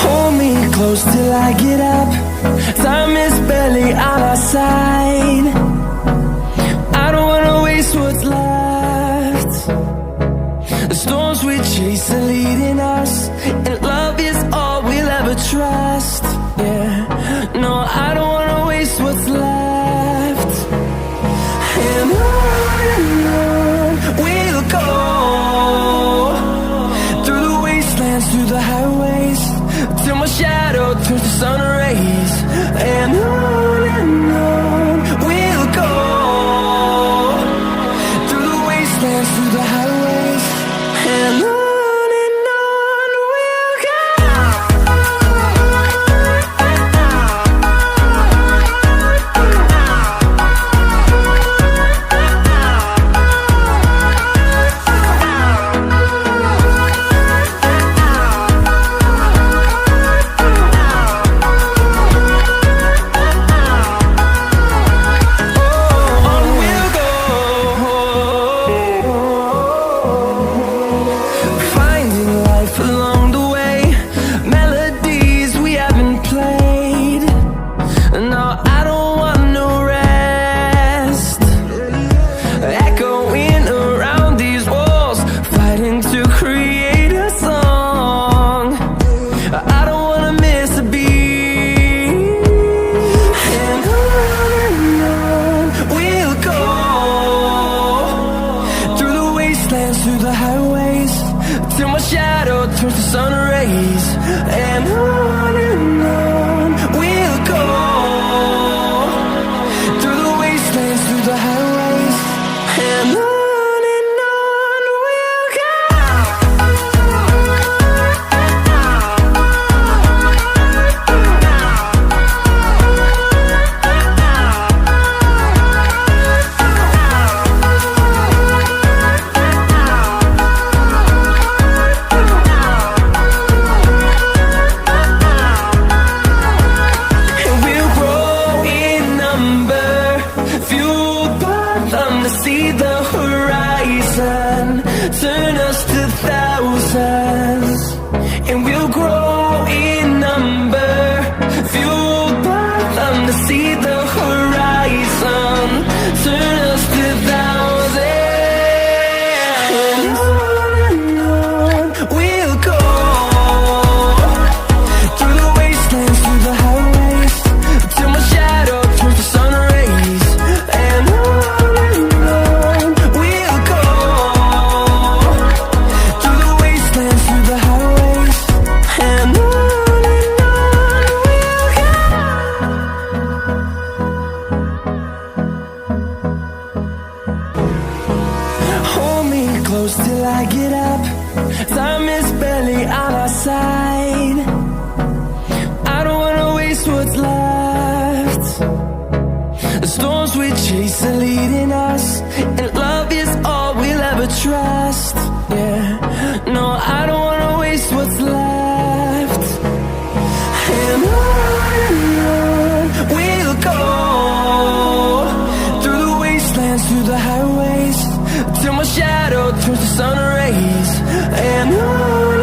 Hold me close till I get up. Time is barely on our side. I don't wanna waste what's left. The storms we chase are leading us, and love is all we'll ever trust. Yeah, no, I don't wanna waste what's left. And on we'll go, through the wastelands, through the highways, till my shadow turns to sun rays. And on we'll go, through the wastelands, through the highways, and on we'll go. Through the highways, till my shadow turns to sun rays. And on we'll go, through the wastelands, through the highways, and on we'll go. See the horizon, turn us to thousands, and we'll grow in number, fueled by them to see the horizon, turn us to thousands, and on we'll go, through the wastelands, through the highways, till my shadow turns to sun rays. And close till I get up. Time is barely on our side. I don't wanna waste what's left. The storms we chase are leading us, and love is all we'll ever trust. Yeah, no, I don't wanna waste what's left. And on we'll go, through the wastelands, through the highways, till my shadow turns to sun rays. And on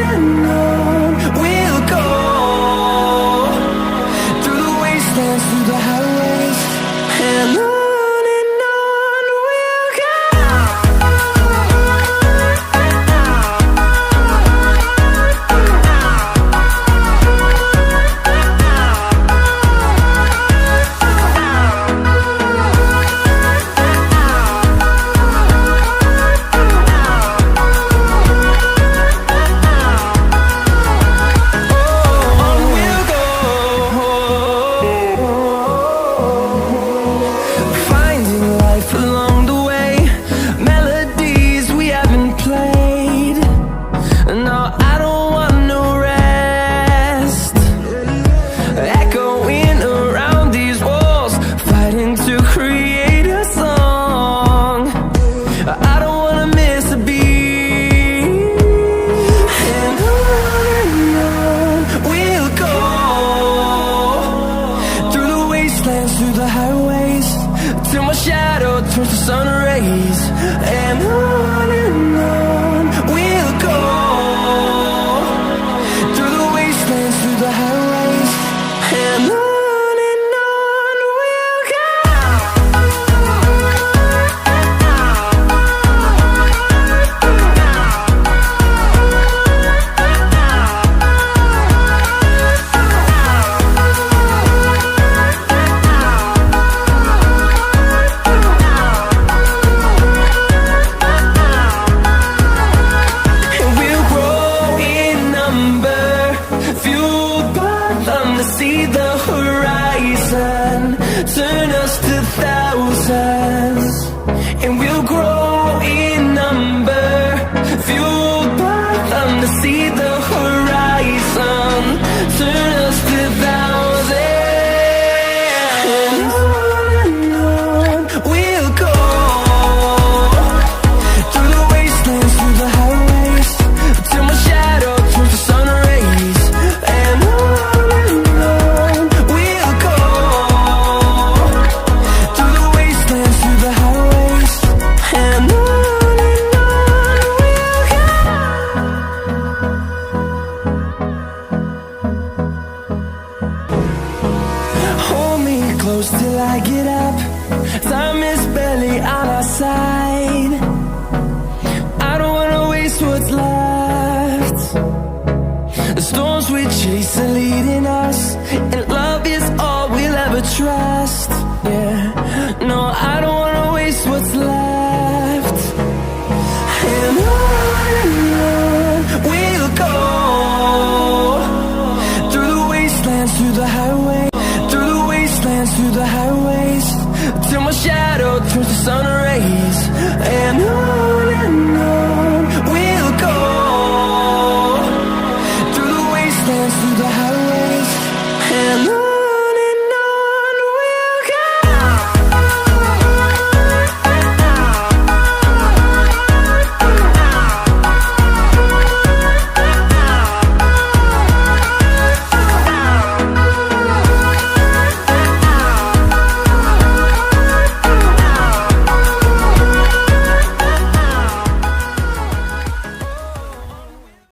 see the horizon, turn us to thousands, and we'll grow in number, fueled by them to see the horizon, turn us to thousands, and on we'll go, through the wastelands, through the highways, till my shadow turns to sun rays, and on we'll go, through the wastelands, through the highways, and on we'll go. Hold me close till I get up. Time is barely on our side. I don't wanna waste what's left. The storms we chase are leading us, and love is all we'll ever trust.